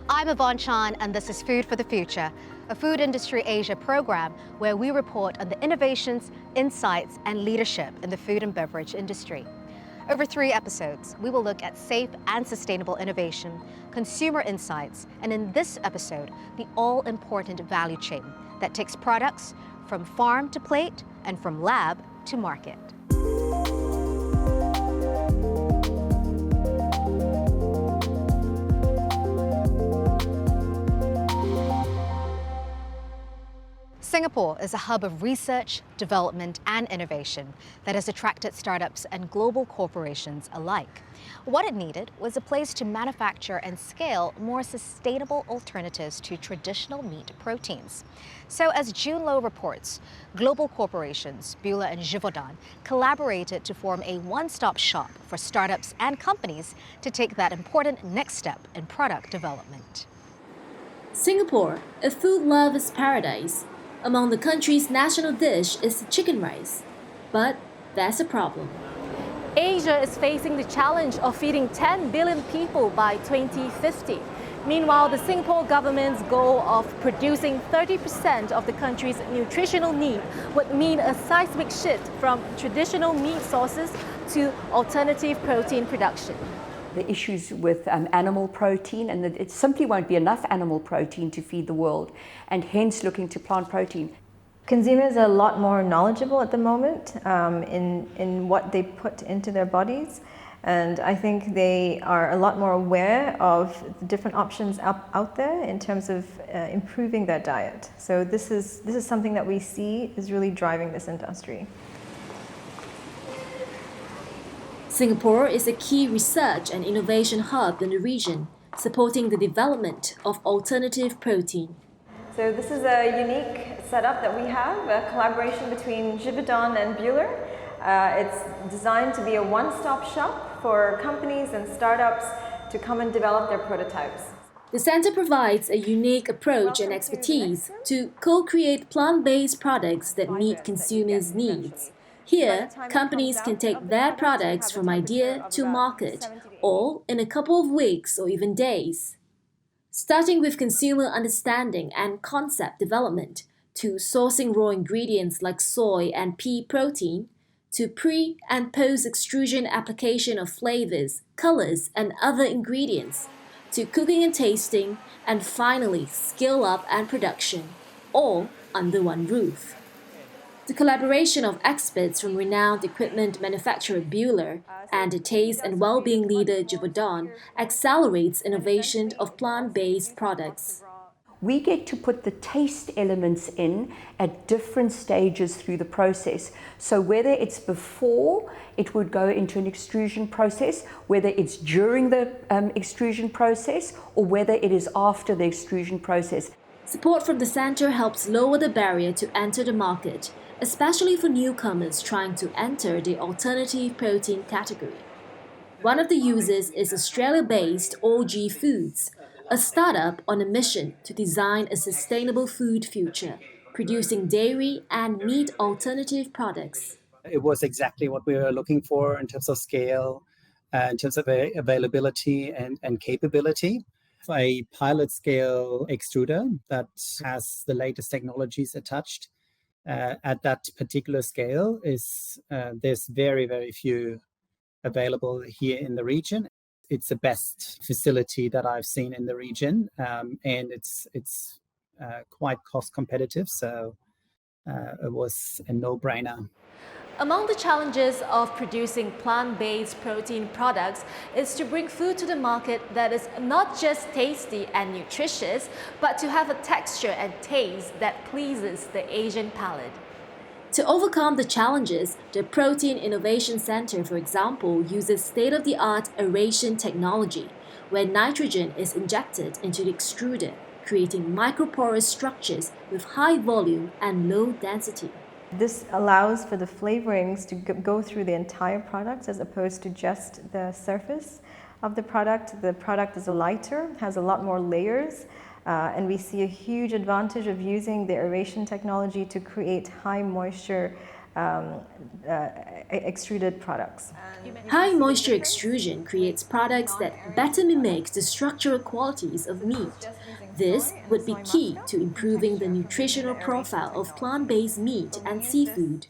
I'm Yvonne Chan, and this is Food for the Future, a Food Industry Asia program where we report on the innovations, insights, and leadership in the food and beverage industry. Over 3 episodes, we will look at safe and sustainable innovation, consumer insights, and in this episode, the all-important value chain that takes products from farm to plate and from lab to market. Singapore is a hub of research, development, and innovation that has attracted startups and global corporations alike. What it needed was a place to manufacture and scale more sustainable alternatives to traditional meat proteins. So as June Low reports, global corporations, Bühler and Givaudan, collaborated to form a one-stop shop for startups and companies to take that important next step in product development. Singapore, a food lover's paradise. Among the country's national dish is chicken rice. But that's a problem. Asia is facing the challenge of feeding 10 billion people by 2050. Meanwhile, the Singapore government's goal of producing 30% of the country's nutritional need would mean a seismic shift from traditional meat sources to alternative protein production. The issues with animal protein, and that it simply won't be enough animal protein to feed the world, and hence looking to plant protein. Consumers are a lot more knowledgeable at the moment in what they put into their bodies, and I think they are a lot more aware of the different options out there in terms of improving their diet. So this is something that we see is really driving this industry. Singapore is a key research and innovation hub in the region, supporting the development of alternative protein. So this is a unique setup that we have, a collaboration between Givaudan and Bühler. It's designed to be a one-stop shop for companies and startups to come and develop their prototypes. The center provides a unique approach and expertise to co-create plant-based products that meet consumers' needs. Here, companies can take their products from idea to market, all in a couple of weeks or even days. Starting with consumer understanding and concept development, to sourcing raw ingredients like soy and pea protein, to pre- and post-extrusion application of flavors, colors, and other ingredients, to cooking and tasting, and finally scale-up and production, all under one roof. The collaboration of experts from renowned equipment manufacturer Bühler and the taste and well-being leader Givaudan accelerates innovation of plant-based products. We get to put the taste elements in at different stages through the process. So whether it's before it would go into an extrusion process, whether it's during the extrusion process, or whether it is after the extrusion process. Support from the center helps lower the barrier to enter the market, especially for newcomers trying to enter the alternative protein category. One of the users is Australia-based OG Foods, a startup on a mission to design a sustainable food future, producing dairy and meat alternative products. It was exactly what we were looking for in terms of scale, in terms of availability and capability. A pilot scale extruder that has the latest technologies attached at that particular scale is there's very, very few available here in the region. It's the best facility that I've seen in the region, and it's quite cost competitive, so it was a no-brainer. Among the challenges of producing plant-based protein products is to bring food to the market that is not just tasty and nutritious, but to have a texture and taste that pleases the Asian palate. To overcome the challenges, the Protein Innovation Center, for example, uses state-of-the-art aeration technology, where nitrogen is injected into the extruder, creating microporous structures with high volume and low density. This allows for the flavorings to go through the entire product as opposed to just the surface of the product. The product is lighter, has a lot more layers, and we see a huge advantage of using the aeration technology to create high moisture extruded products. High moisture extrusion creates products that better mimic the structural qualities of meat. This would be key to improving the nutritional profile of plant-based meat and seafood.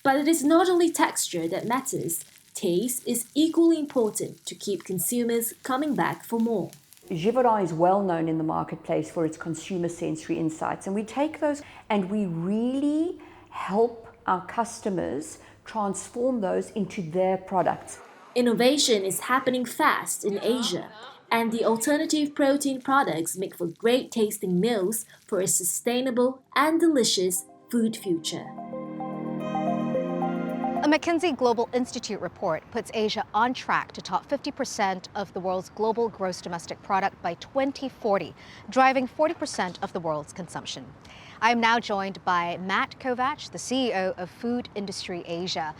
But it is not only texture that matters. Taste is equally important to keep consumers coming back for more. Givaudan is well known in the marketplace for its consumer sensory insights, and we take those and we really help our customers transform those into their products. Innovation is happening fast in Asia, and the alternative protein products make for great tasting meals for a sustainable and delicious food future. A McKinsey Global Institute report puts Asia on track to top 50% of the world's global gross domestic product by 2040, driving 40% of the world's consumption. I am now joined by Matt Kovac, the CEO of Food Industry Asia.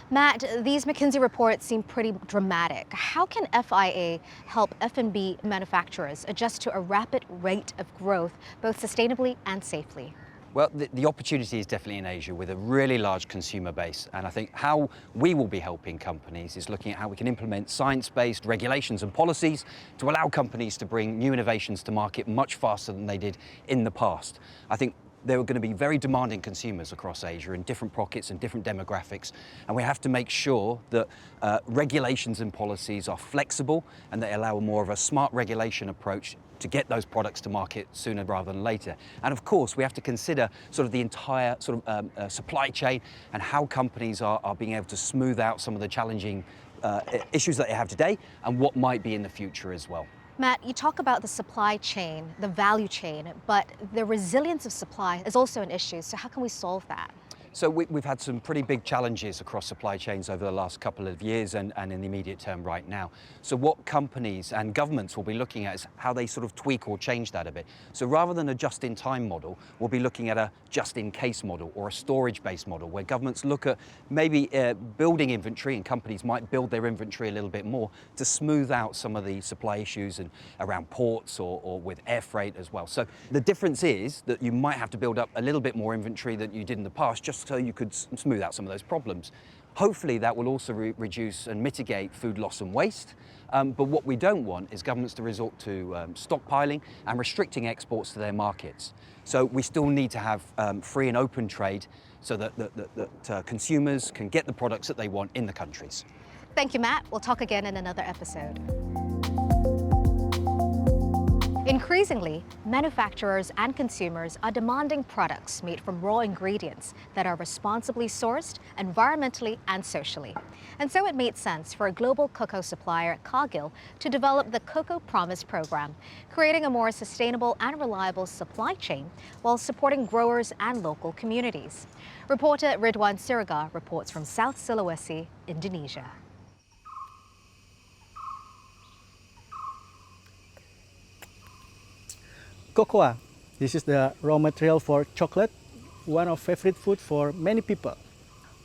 Matt, these McKinsey reports seem pretty dramatic. How can FIA help F&B manufacturers adjust to a rapid rate of growth, both sustainably and safely? Well, the opportunity is definitely in Asia with a really large consumer base. And I think how we will be helping companies is looking at how we can implement science-based regulations and policies to allow companies to bring new innovations to market much faster than they did in the past. I think there are going to be very demanding consumers across Asia in different pockets and different demographics. And we have to make sure that regulations and policies are flexible and they allow more of a smart regulation approach to get those products to market sooner rather than later. And of course, we have to consider sort of the entire supply chain and how companies are being able to smooth out some of the challenging issues that they have today and what might be in the future as well. Matt, you talk about the supply chain, the value chain, but the resilience of supply is also an issue. So how can we solve that? So we've had some pretty big challenges across supply chains over the last couple of years and in the immediate term right now. So what companies and governments will be looking at is how they sort of tweak or change that a bit. So rather than a just-in-time model, we'll be looking at a just-in-case model or a storage-based model where governments look at maybe building inventory, and companies might build their inventory a little bit more to smooth out some of the supply issues and around ports or with air freight as well. So the difference is that you might have to build up a little bit more inventory than you did in the past just so you could smooth out some of those problems. Hopefully that will also reduce and mitigate food loss and waste. But what we don't want is governments to resort to stockpiling and restricting exports to their markets. So we still need to have free and open trade so that consumers can get the products that they want in the countries. Thank you, Matt. We'll talk again in another episode. Increasingly, manufacturers and consumers are demanding products made from raw ingredients that are responsibly sourced, environmentally and socially. And so it made sense for a global cocoa supplier, Cargill, to develop the Cocoa Promise program, creating a more sustainable and reliable supply chain while supporting growers and local communities. Reporter Ridwan Siragar reports from South Sulawesi, Indonesia. Cocoa. This is the raw material for chocolate, one of favorite food for many people.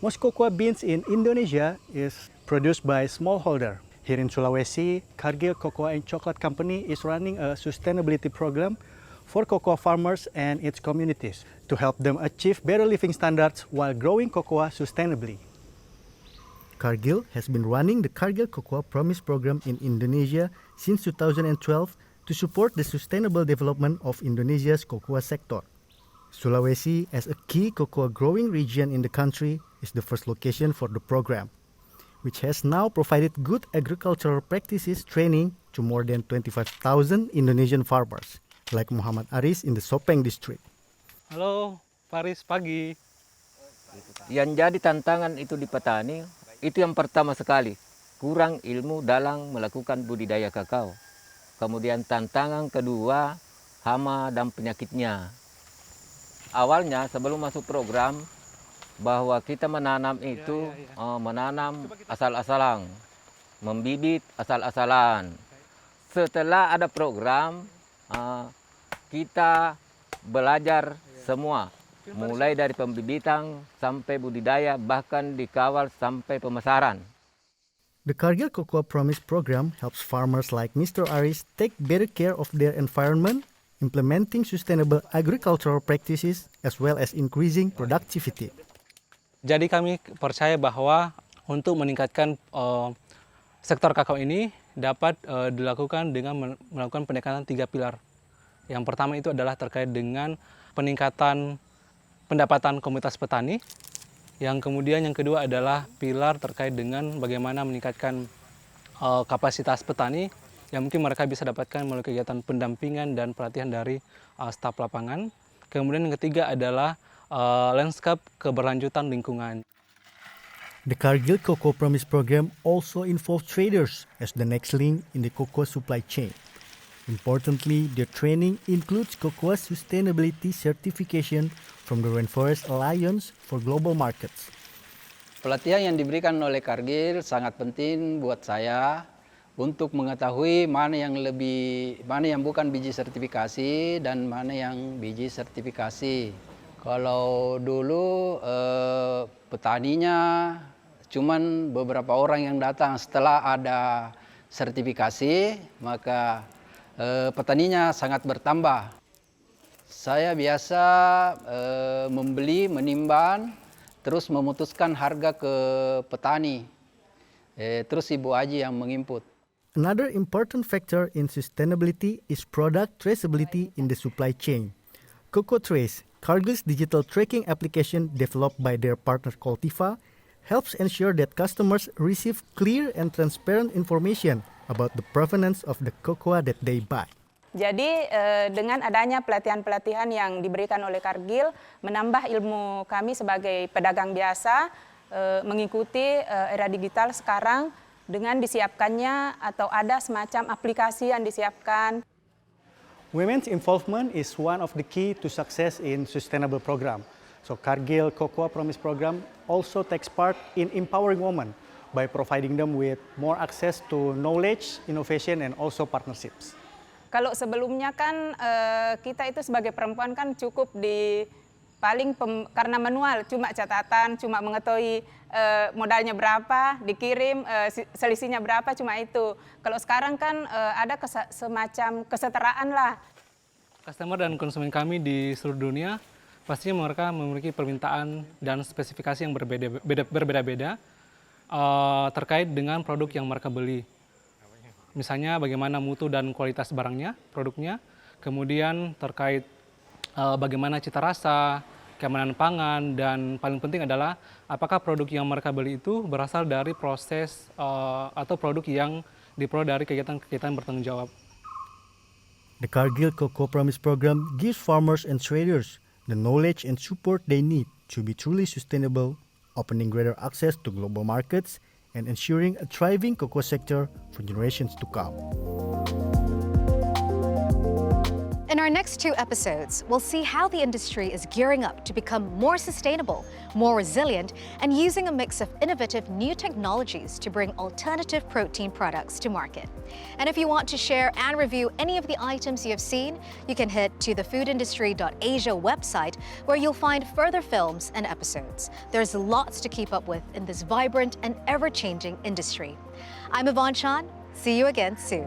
Most cocoa beans in Indonesia is produced by smallholder. Here in Sulawesi, Cargill Cocoa and Chocolate Company is running a sustainability program for cocoa farmers and its communities to help them achieve better living standards while growing cocoa sustainably. Cargill has been running the Cargill Cocoa Promise program in Indonesia since 2012 to support the sustainable development of Indonesia's cocoa sector. Sulawesi, as a key cocoa growing region in the country, is the first location for the program, which has now provided good agricultural practices training to more than 25,000 Indonesian farmers, like Muhammad Aris in the Sopeng district. Halo, Faris, pagi. Yang jadi tantangan itu di petani, itu yang pertama sekali, kurang ilmu dalam melakukan budidaya kakao. Kemudian tantangan kedua, hama dan penyakitnya. Awalnya sebelum masuk program, bahwa kita menanam itu menanam asal-asalan, membibit asal-asalan. Setelah ada program, kita belajar semua, mulai dari pembibitan sampai budidaya, bahkan dikawal sampai pemasaran. The Cargill Cocoa Promise program helps farmers like Mr. Aris take better care of their environment, implementing sustainable agricultural practices, as well as increasing productivity. Jadi kami percaya bahwa untuk meningkatkan sektor kakao ini dapat dilakukan dengan melakukan pendekatan 3 pilar. Yang pertama itu adalah terkait dengan peningkatan pendapatan komunitas petani. Yang kemudian yang kedua adalah pilar terkait dengan bagaimana meningkatkan kapasitas petani yang mungkin mereka bisa dapatkan melalui kegiatan pendampingan dan pelatihan dari staf lapangan. Kemudian yang ketiga adalah landscape keberlanjutan lingkungan. The Cargill Cocoa Promise program also involves traders as the next link in the cocoa supply chain. Importantly, their training includes cocoa sustainability certification from the Rainforest Alliance for global markets. Pelatihan yang diberikan oleh Cargill sangat penting buat saya untuk mengetahui mana yang bukan biji sertifikasi dan mana yang biji sertifikasi. Kalau dulu petaninya cuman beberapa orang yang datang, setelah ada sertifikasi maka petaninya sangat bertambah. Saya biasa membeli, menimbang, terus memutuskan harga ke petani. Terus Ibu Aji yang menginput. Another important factor in sustainability is product traceability in the supply chain. Cocoa Trace, Cargill's digital tracking application developed by their partner Cultiva, helps ensure that customers receive clear and transparent information about the provenance of the cocoa that they buy. Jadi dengan adanya pelatihan-pelatihan yang diberikan oleh Cargill, menambah ilmu kami sebagai pedagang biasa, mengikuti era digital sekarang dengan disiapkannya atau ada semacam aplikasi yang disiapkan. Women's involvement is one of the key to success in sustainable program. So Cargill Cocoa Promise program also takes part in empowering women by providing them with more access to knowledge, innovation, and also partnerships. Kalau sebelumnya kan kita itu sebagai perempuan kan cukup karena manual, cuma catatan, cuma mengetahui modalnya berapa, dikirim, selisihnya berapa, cuma itu. Kalau sekarang kan ada semacam kesetaraan lah. Customer dan konsumen kami di seluruh dunia pastinya mereka memiliki permintaan dan spesifikasi yang berbeda-beda terkait dengan produk yang mereka beli. Misalnya bagaimana mutu dan kualitas barangnya, produknya, kemudian terkait bagaimana cita rasa, keamanan pangan, dan paling penting adalah apakah produk yang mereka beli itu berasal dari proses atau produk yang diperoleh dari kegiatan bertanggung jawab. The Cargill Cocoa Promise program gives farmers and traders the knowledge and support they need to be truly sustainable, opening greater access to global markets and ensuring a thriving cocoa sector for generations to come. In our next 2 episodes, we'll see how the industry is gearing up to become more sustainable, more resilient, and using a mix of innovative new technologies to bring alternative protein products to market. And if you want to share and review any of the items you have seen, you can head to the foodindustry.asia website where you'll find further films and episodes. There's lots to keep up with in this vibrant and ever-changing industry. I'm Yvonne Chan. See you again soon.